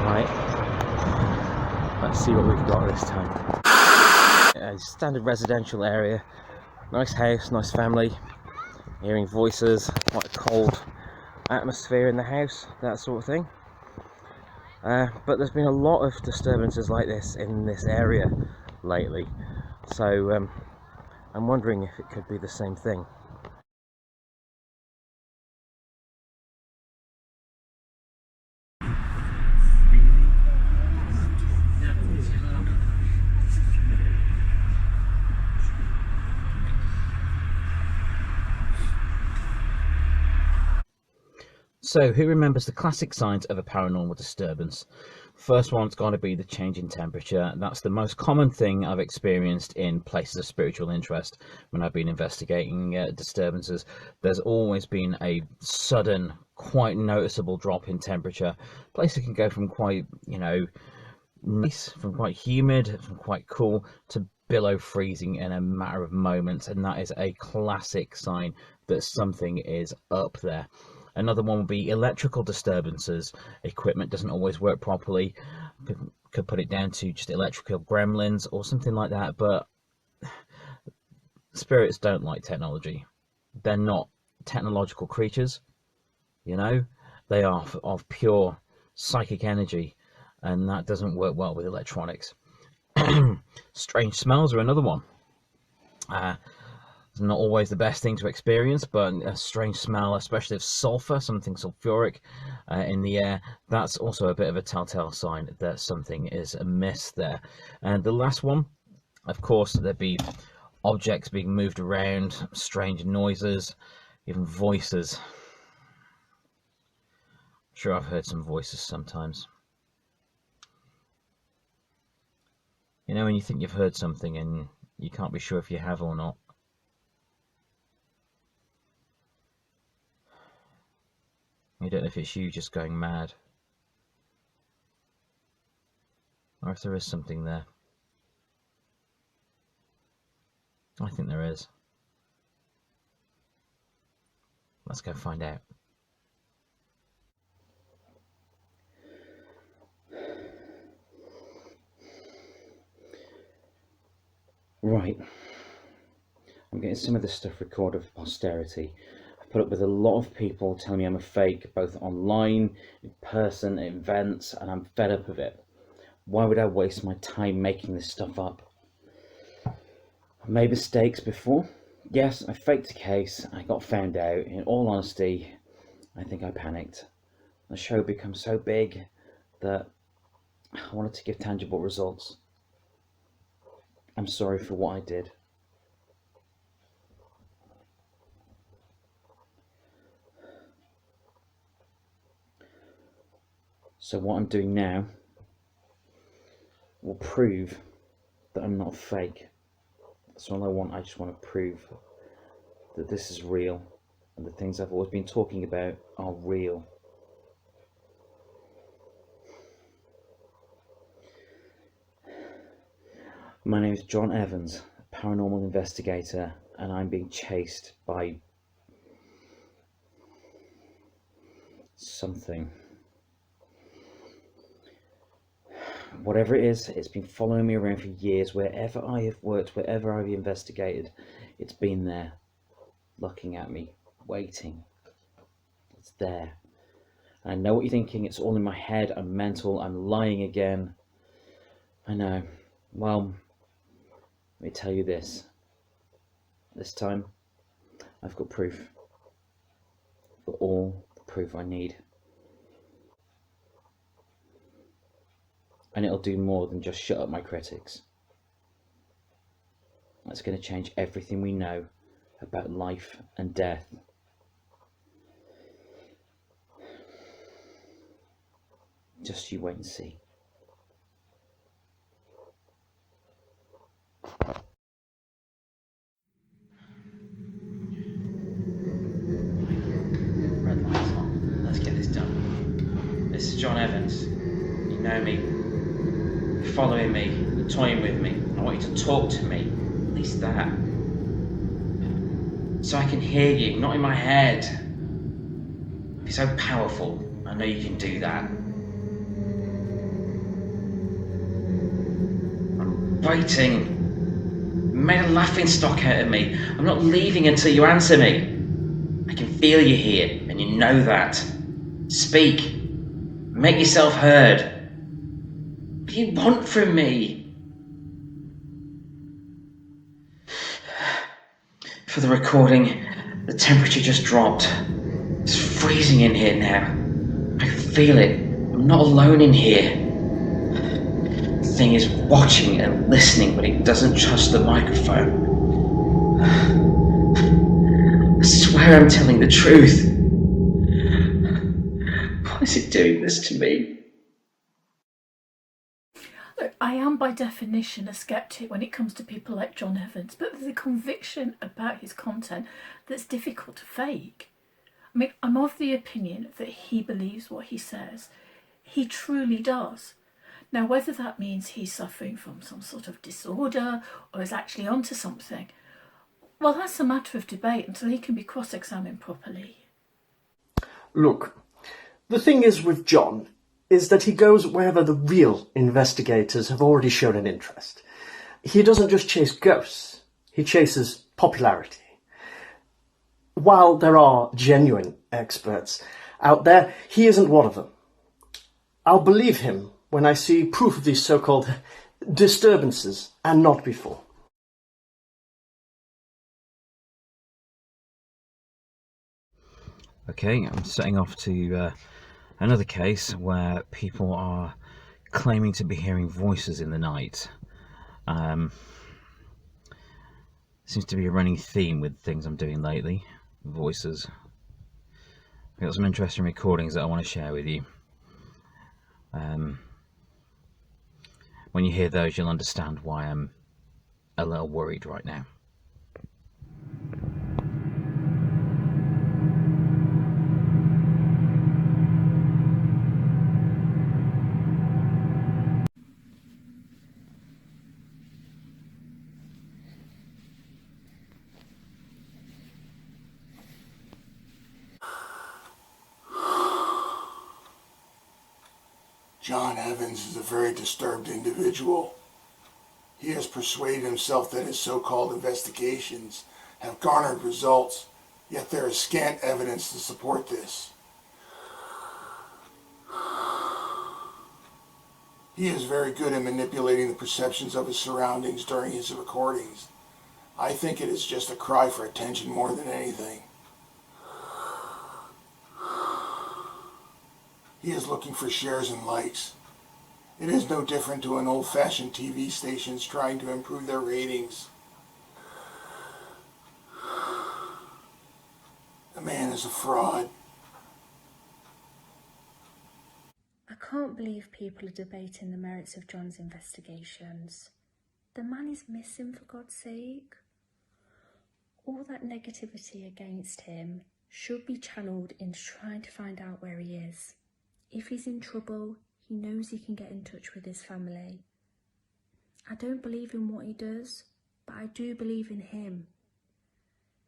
Right, let's see what we've got this time. A standard residential area, nice house, nice family, hearing voices, quite a cold atmosphere in the house, that sort of thing. But there's been a lot of disturbances like this in this area lately, so I'm wondering if it could be the same thing. So, who remembers the classic signs of a paranormal disturbance? First one's got to be the change in temperature. That's the most common thing I've experienced in places of spiritual interest when I've been investigating disturbances. There's always been a sudden, quite noticeable drop in temperature. Places can go from quite, nice, from quite humid, from quite cool, to below freezing in a matter of moments, and that is a classic sign that something is up there. Another one would be electrical disturbances. Equipment doesn't always work properly. Could put it down to just electrical gremlins or something like that, but spirits don't like technology. They're not technological creatures, They are of pure psychic energy, and that doesn't work well with electronics. Strange smells are another one. It's not always the best thing to experience, but a strange smell, especially of sulfur, something sulfuric in the air, that's also a bit of a telltale sign that something is amiss there. And the last one, of course, there'd be objects being moved around, strange noises, even voices. I'm sure I've heard some voices sometimes. When you think you've heard something and you can't be sure if you have or not. You don't know if it's you just going mad, or if there is something there. I think there is. Let's go find out. Right. I'm getting some of this stuff recorded for posterity. Put up with a lot of people telling me I'm a fake, both online, in person, at events, and I'm fed up of it. Why would I waste my time making this stuff up? I've made mistakes before. Yes, I faked a case, I got found out. In all honesty, I think I panicked. The show became so big that I wanted to give tangible results. I'm sorry for what I did. So what I'm doing now will prove that I'm not fake. That's all I want. I just want to prove that this is real, and the things I've always been talking about are real. My name is John Evans, paranormal investigator, and I'm being chased by something. Whatever it is, it's been following me around for years. Wherever I have worked, wherever I've investigated, it's been there, looking at me, waiting. It's there. And I know what you're thinking. It's all in my head. I'm mental. I'm lying again. I know. Well, let me tell you this. This time, I've got proof. I've got all the proof I need. And it'll do more than just shut up my critics. That's going to change everything we know about life and death. Just you wait and see. Red light's on. Let's get this done. This is John Evans. You know me. You're following me. You're toying with me. I want you to talk to me. At least that. So I can hear you, not in my head. You're so powerful. I know you can do that. waiting. You made a laughing stock out of me. I'm not leaving until you answer me. I can feel you here, and you know that. Speak. Make yourself heard. What do you want from me? For the recording, the temperature just dropped. It's freezing in here now. I can feel it. I'm not alone in here. The thing is watching and listening, but it doesn't trust the microphone. I swear I'm telling the truth. Why is it doing this to me? Look, I am by definition a skeptic when it comes to people like John Evans, but there's a conviction about his content that's difficult to fake. I mean, I'm of the opinion that he believes what he says. He truly does. Now, whether that means he's suffering from some sort of disorder or is actually onto something, well, that's a matter of debate until he can be cross-examined properly. Look, the thing is with John is that he goes wherever the real investigators have already shown an interest. He doesn't just chase ghosts, he chases popularity. While there are genuine experts out there, he isn't one of them. I'll believe him when I see proof of these so-called disturbances, and not before. Okay, I'm setting off to another case where people are claiming to be hearing voices in the night. Seems to be a running theme with things I'm doing lately. Voices. I've got some interesting recordings that I want to share with you. When you hear those, you'll understand why I'm a little worried right now. John Evans is a very disturbed individual. He has persuaded himself that his so-called investigations have garnered results, yet there is scant evidence to support this. He is very good at manipulating the perceptions of his surroundings during his recordings. I think it is just a cry for attention more than anything. He is looking for shares and likes. It is no different to an old-fashioned TV stations trying to improve their ratings. The man is a fraud. I can't believe people are debating the merits of John's investigations. The man is missing, for God's sake. All that negativity against him should be channeled into trying to find out where he is. If he's in trouble, he knows he can get in touch with his family. I don't believe in what he does, but I do believe in him.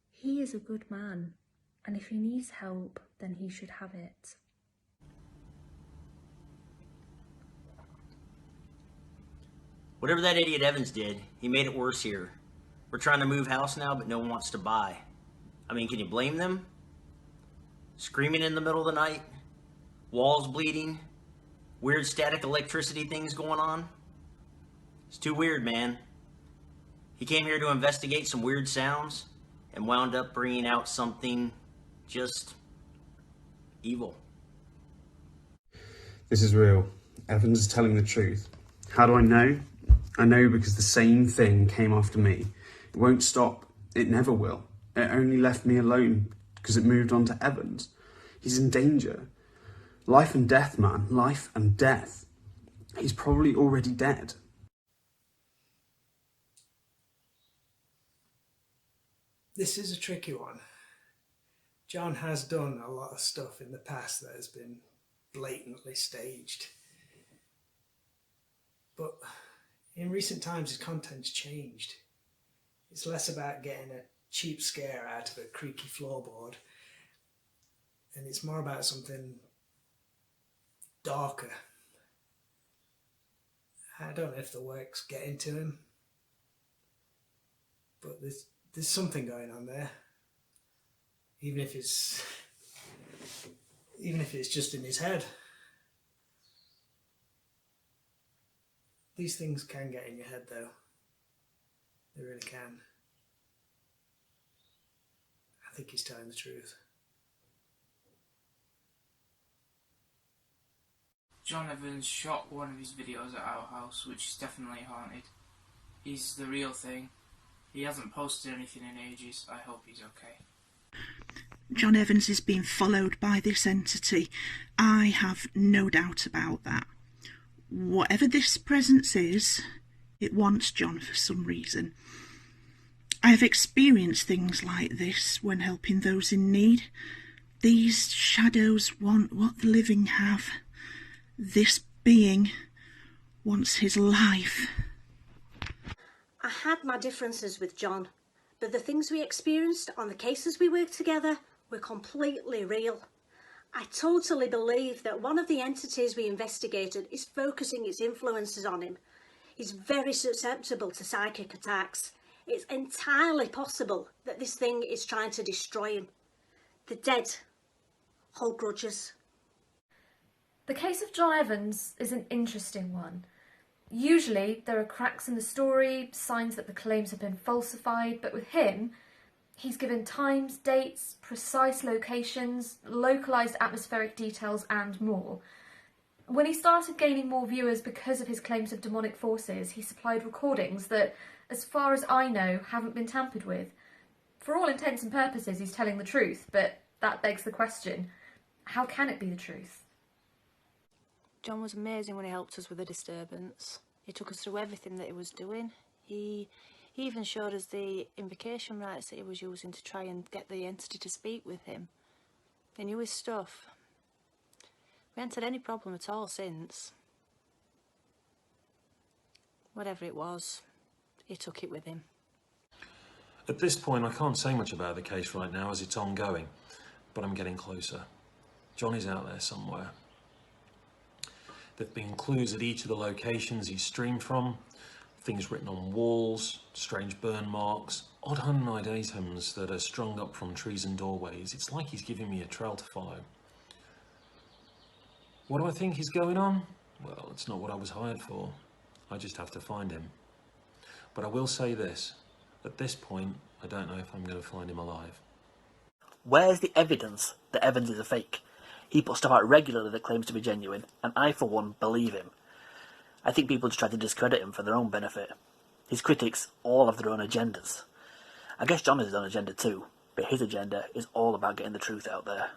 He is a good man, and if he needs help, then he should have it. Whatever that idiot Evans did, he made it worse here. We're trying to move house now, but no one wants to buy. I mean, can you blame them? Screaming in the middle of the night, walls bleeding, weird static electricity things going on. It's too weird, man. He came here to investigate some weird sounds and wound up bringing out something just evil. This is real. Evans is telling the truth. How do I know? I know because the same thing came after me. It won't stop. It never will. It only left me alone because it moved on to Evans. He's in danger. Life and death, man. Life and death. He's probably already dead. This is a tricky one. John has done a lot of stuff in the past that has been blatantly staged. But in recent times, his content's changed. It's less about getting a cheap scare out of a creaky floorboard, and it's more about something darker. I don't know if the work's getting to him, but there's something going on there. Even if it's just in his head. These things can get in your head, though. They really can. I think he's telling the truth. John Evans shot one of his videos at our house, which is definitely haunted. He's the real thing. He hasn't posted anything in ages. I hope he's okay. John Evans is being followed by this entity. I have no doubt about that. Whatever this presence is, it wants John for some reason. I have experienced things like this when helping those in need. These shadows want what the living have. This being wants his life. I had my differences with John, but the things we experienced on the cases we worked together were completely real. I totally believe that one of the entities we investigated is focusing its influences on him. He's very susceptible to psychic attacks. It's entirely possible that this thing is trying to destroy him. The dead hold grudges. The case of John Evans is an interesting one. Usually there are cracks in the story, signs that the claims have been falsified, but with him, he's given times, dates, precise locations, localised atmospheric details and more. When he started gaining more viewers because of his claims of demonic forces, he supplied recordings that, as far as I know, haven't been tampered with. For all intents and purposes, he's telling the truth, but that begs the question, how can it be the truth? John was amazing when he helped us with the disturbance. He took us through everything that he was doing. He even showed us the invocation rites that he was using to try and get the entity to speak with him. He knew his stuff. We haven't had any problem at all since. Whatever it was, he took it with him. At this point, I can't say much about the case right now as it's ongoing, but I'm getting closer. John is out there somewhere. There've been clues at each of the locations he's streamed from, things written on walls, strange burn marks, odd humanoid items that are strung up from trees and doorways. It's like he's giving me a trail to follow. What do I think is going on? Well, it's not what I was hired for. I just have to find him. But I will say this, at this point, I don't know if I'm going to find him alive. Where's the evidence that Evans is a fake? He puts stuff out regularly that claims to be genuine, and I, for one, believe him. I think people just try to discredit him for their own benefit. His critics all have their own agendas. I guess John has his own agenda too, but his agenda is all about getting the truth out there.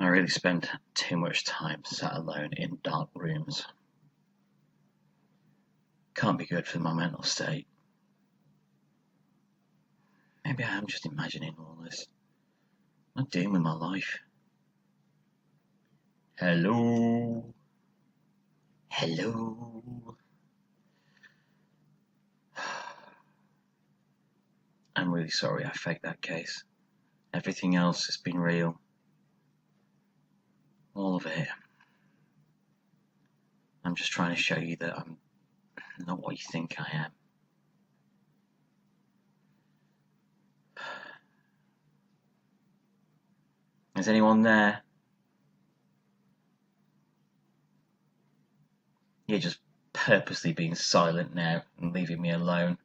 I really spend too much time sat alone in dark rooms. Can't be good for my mental state. Maybe I am just imagining all this. What am I doing with my life? Hello? Hello? I'm really sorry I faked that case. Everything else has been real. all of it. I'm just trying to show you that I'm not what you think I am. Is anyone there? You're just purposely being silent now and leaving me alone.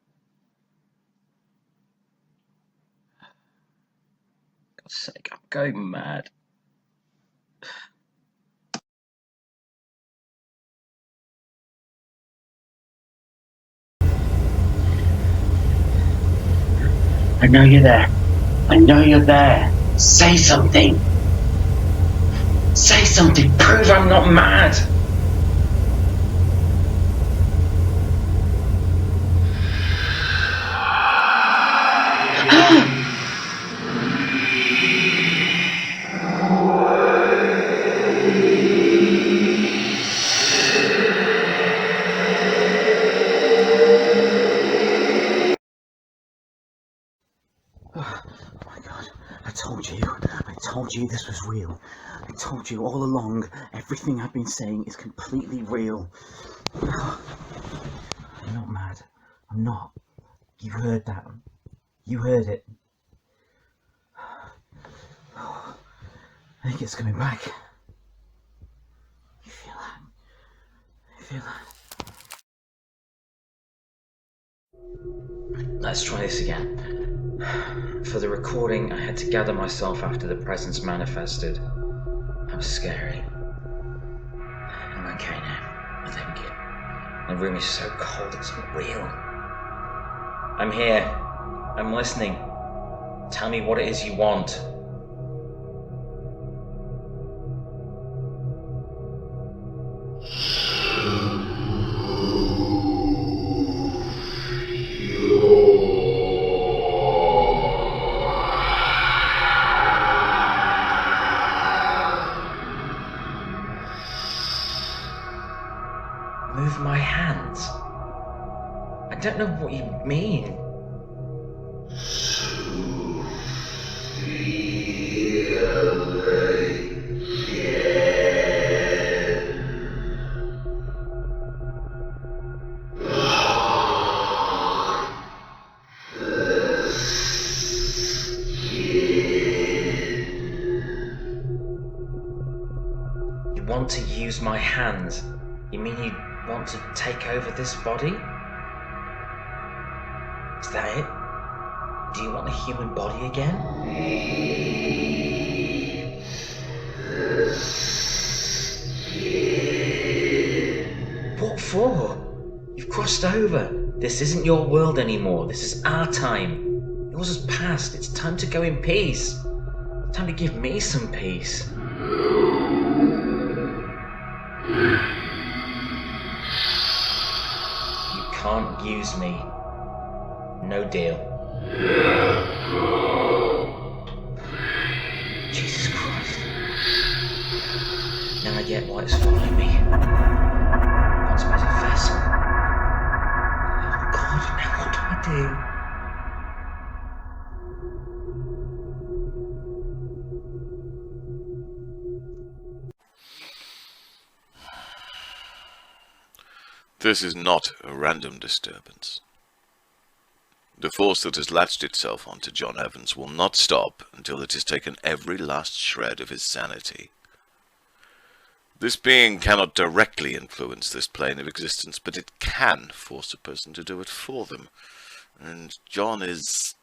For God's sake, I'm going mad. I know you're there. I know you're there. Say something. Say something. Prove I'm not mad. I told you this was real. I told you all along, everything I've been saying is completely real. I'm not mad. I'm not. You heard that. You heard it. I think it's coming back. You feel that? You feel that? Let's try this again. For the recording, I had to gather myself after the presence manifested. That was scary. I'm okay now, I think. The room is so cold, it's unreal. I'm here. I'm listening. Tell me what it is you want. Move my hands? I don't know what you mean. You want to use my hands? You mean you want to take over this body? Is that it? Do you want a human body again? What for? You've crossed over. This isn't your world anymore. This is our time. Yours is past. It's time to go in peace. It's time to give me some peace. You can't use me. No deal. Jesus Christ. Now I get why it's following me. Wants me as a vessel. Oh God, now what do I do? This is not a random disturbance. The force that has latched itself onto John Evans will not stop until it has taken every last shred of his sanity. This being cannot directly influence this plane of existence, but it can force a person to do it for them. And John is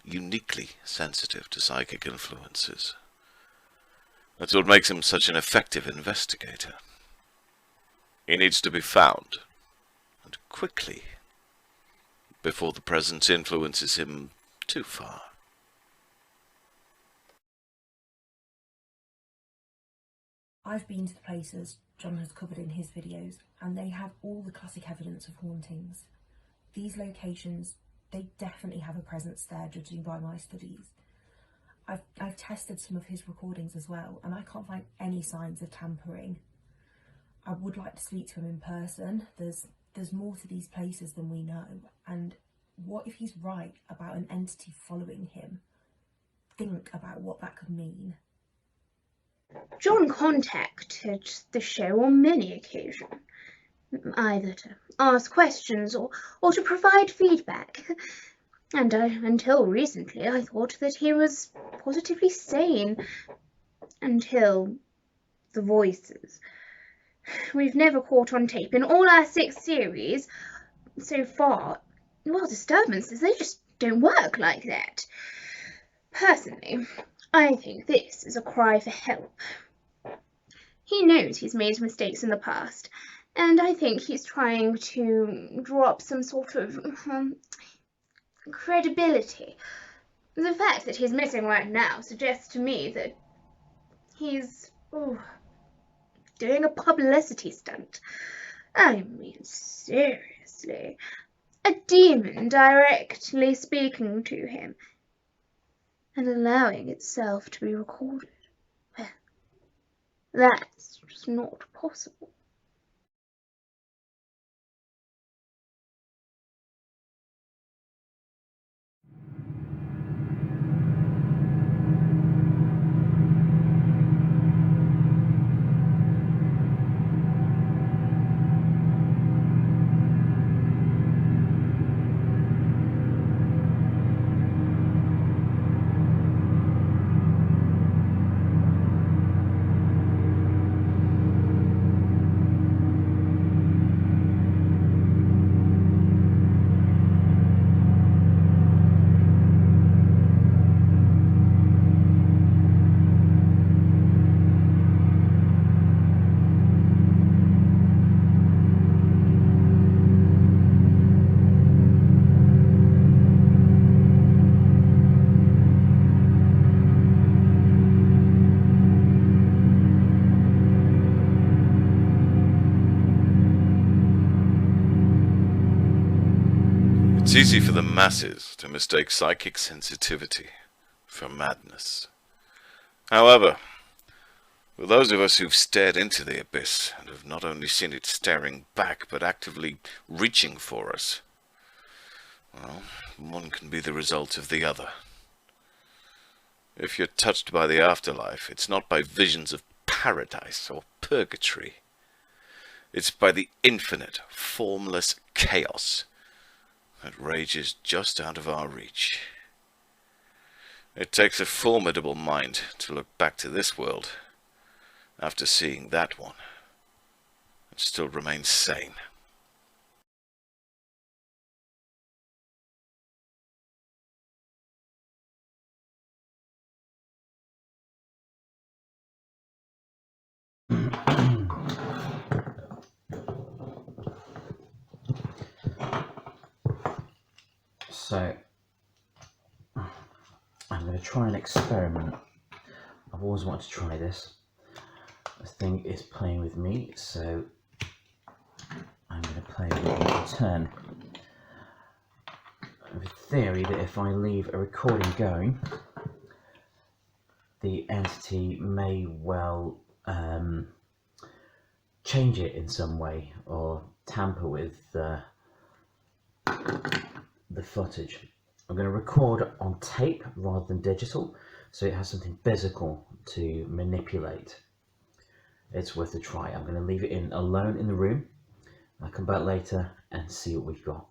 uniquely sensitive to psychic influences. That's what makes him such an effective investigator. He needs to be found, and quickly, before the presence influences him too far. I've been to the places John has covered in his videos, and they have all the classic evidence of hauntings. These locations, they definitely have a presence there, judging by my studies. I've tested some of his recordings as well, and I can't find any signs of tampering. I would like to speak to him in person. There's more to these places than we know, and what if he's right about an entity following him? Think about what that could mean. John contacted the show on many occasions, either to ask questions or to provide feedback. And until recently, I thought that he was positively sane. Until the voices. We've never caught on tape in all our 6 series so far. Well, disturbances, they just don't work like that. Personally, I think this is a cry for help. He knows he's made mistakes in the past, and I think he's trying to draw up some sort of credibility. The fact that he's missing right now suggests to me that he's doing a publicity stunt. I mean, seriously. A demon directly speaking to him and allowing itself to be recorded. Well, that's just not possible. It's easy for the masses to mistake psychic sensitivity for madness. However, for those of us who've stared into the abyss and have not only seen it staring back, but actively reaching for us, well, one can be the result of the other. If you're touched by the afterlife, it's not by visions of paradise or purgatory. It's by the infinite, formless chaos that rages just out of our reach. It takes a formidable mind to look back to this world after seeing that one and still remain sane. So, I'm going to try an experiment. I've always wanted to try this. This thing is playing with me, so I'm going to play with it in turn. I have a theory that if I leave a recording going, the entity may well change it in some way or tamper with the footage. I'm going to record on tape rather than digital, so it has something physical to manipulate. It's worth a try. I'm going to leave it in alone in the room. I'll come back later and see what we've got.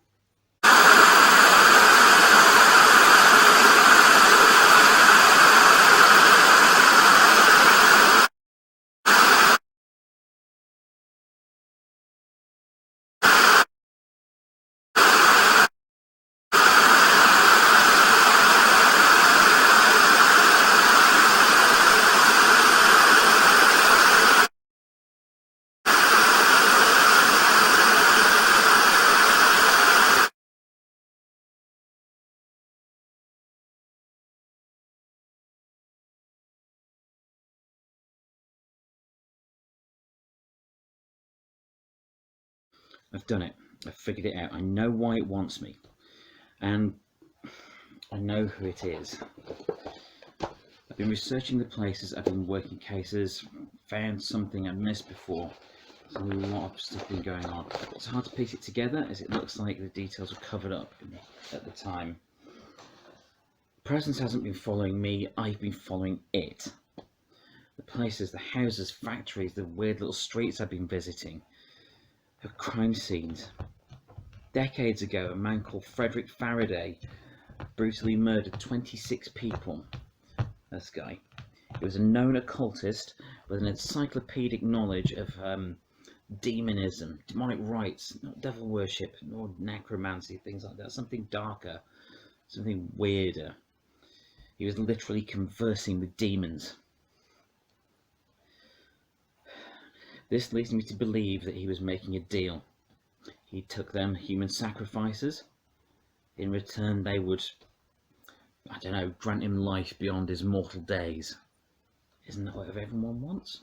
I've done it. I've figured it out. I know why it wants me. And I know who it is. I've been researching the places, I've been working cases, found something I'd missed before. There's a lot of stuff been going on. It's hard to piece it together as it looks like the details are covered up at the time. Presence hasn't been following me, I've been following it. The places, the houses, factories, the weird little streets I've been visiting. The crime scenes. Decades ago, a man called Frederick Faraday brutally murdered 26 people. This guy. He was a known occultist with an encyclopedic knowledge of demonism, demonic rites, not devil worship, nor necromancy, things like that. Something darker, something weirder. He was literally conversing with demons. This leads me to believe that he was making a deal. He took them human sacrifices. In return, they would, I don't know, grant him life beyond his mortal days. Isn't that what everyone wants?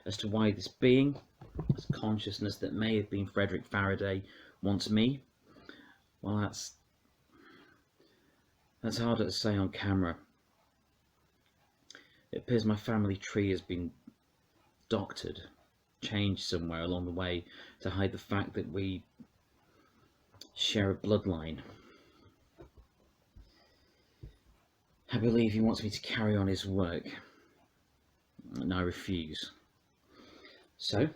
As to why this being, this consciousness that may have been Frederick Faraday, wants me, well, that's harder to say on camera. It appears my family tree has been doctored, changed somewhere along the way to hide the fact that we share a bloodline. I believe he wants me to carry on his work, and I refuse. So,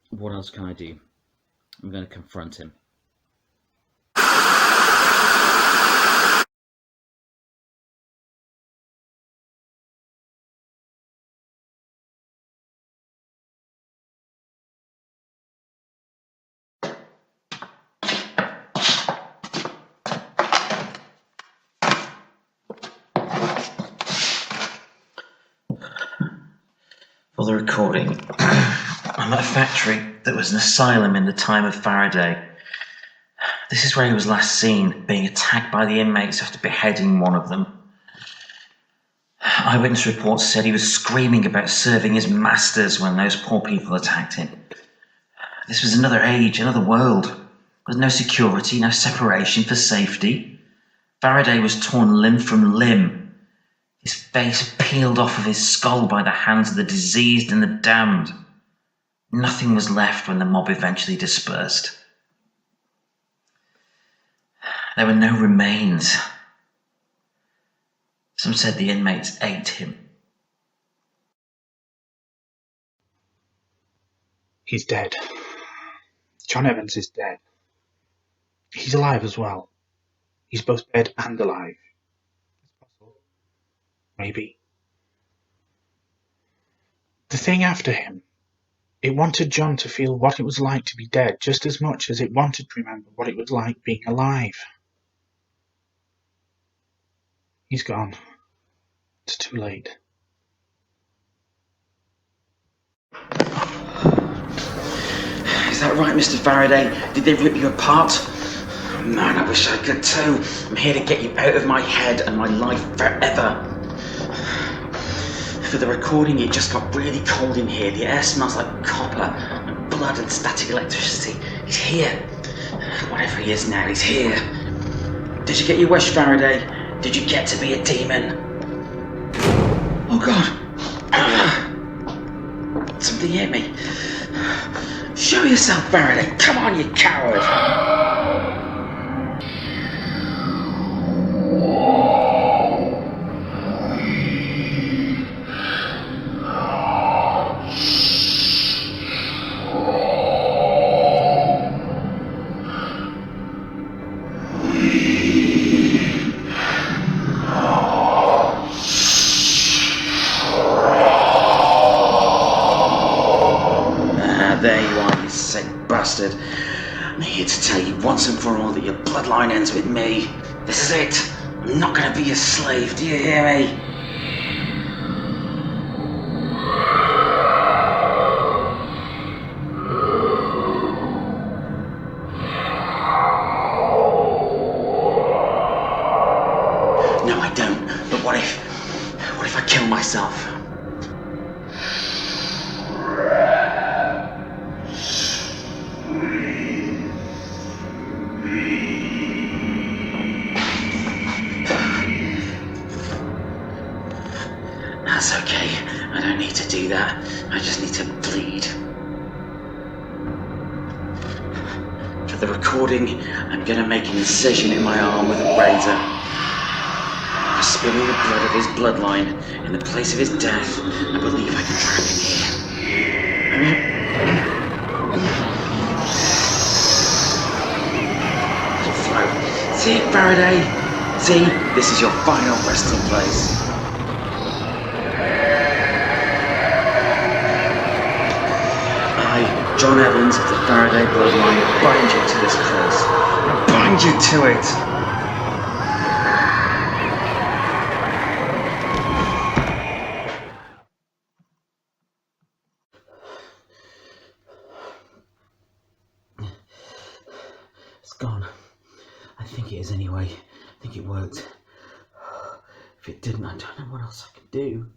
what else can I do? I'm going to confront him. For the recording, I'm at a factory that was an asylum in the time of Faraday. This is where he was last seen, being attacked by the inmates after beheading one of them. Eyewitness reports said he was screaming about serving his masters when those poor people attacked him. This was another age, another world. There was no security, no separation for safety. Faraday was torn limb from limb. His face peeled off of his skull by the hands of the diseased and the damned. Nothing was left when the mob eventually dispersed. There were no remains. Some said the inmates ate him. He's dead. John Evans is dead. He's alive as well. He's both dead and alive. Maybe. The thing after him, it wanted John to feel what it was like to be dead just as much as it wanted to remember what it was like being alive. He's gone. It's too late. Is that right, Mr. Faraday? Did they rip you apart? Oh, man, I wish I could too. I'm here to get you out of my head and my life forever. For the recording, it just got really cold in here. The air smells like copper and blood and static electricity. He's here. Whatever he is now, he's here. Did you get your wish, Faraday? Did you get to be a demon? Oh God. Something hit me. Show yourself, Faraday. Come on, you coward. I'm here to tell you once and for all that your bloodline ends with me. This is it. I'm not going to be a slave, do you hear me? No, I don't. But what if I kill myself? That's okay. I don't need to do that. I just need to bleed. For the recording, I'm gonna make an incision in my arm with a razor. For spilling the blood of his bloodline in the place of his death, I believe I can trap him here. Flow. See it, Faraday? See? This is your final resting place. I, John Evans of the Faraday bloodline, bind you to this place. I bind you to it. It's gone. I think it is anyway. I think it worked. If it didn't, I don't know what else I can do.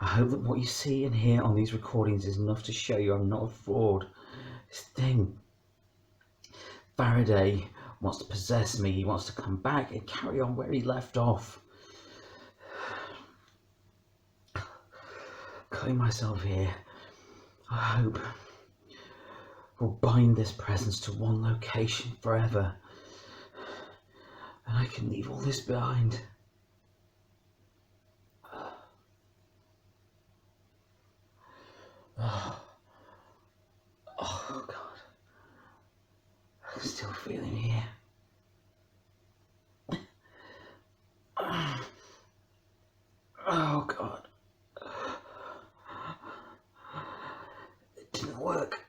I hope that what you see and hear on these recordings is enough to show you I'm not a fraud. This thing, Faraday wants to possess me. He wants to come back and carry on where he left off. Cutting myself here, I hope will bind this presence to one location forever, and I can leave all this behind. Oh God, I can still feel him here. Oh God, it didn't work.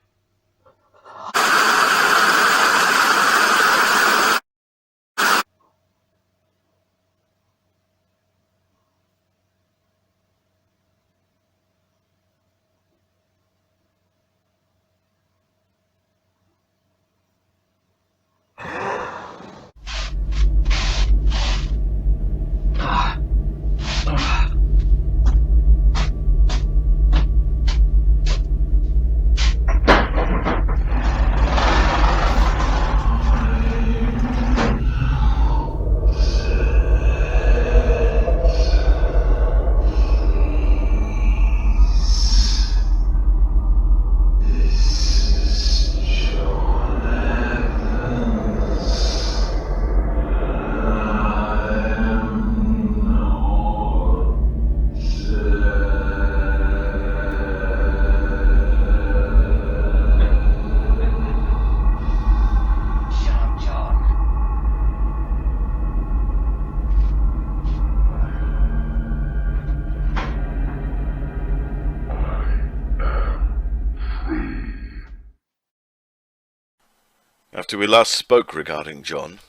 After we last spoke regarding John,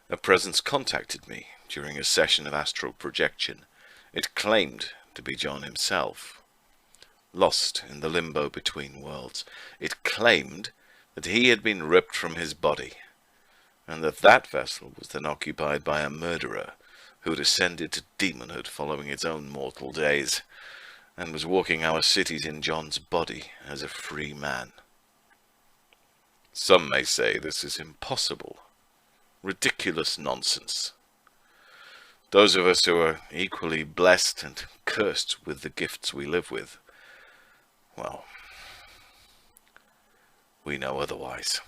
a presence contacted me during a session of astral projection. It claimed to be John himself, lost in the limbo between worlds. It claimed that he had been ripped from his body, and that that vessel was then occupied by a murderer who had ascended to demonhood following its own mortal days, and was walking our cities in John's body as a free man. Some may say this is impossible, ridiculous nonsense. Those of us who are equally blessed and cursed with the gifts we live with, well, we know otherwise.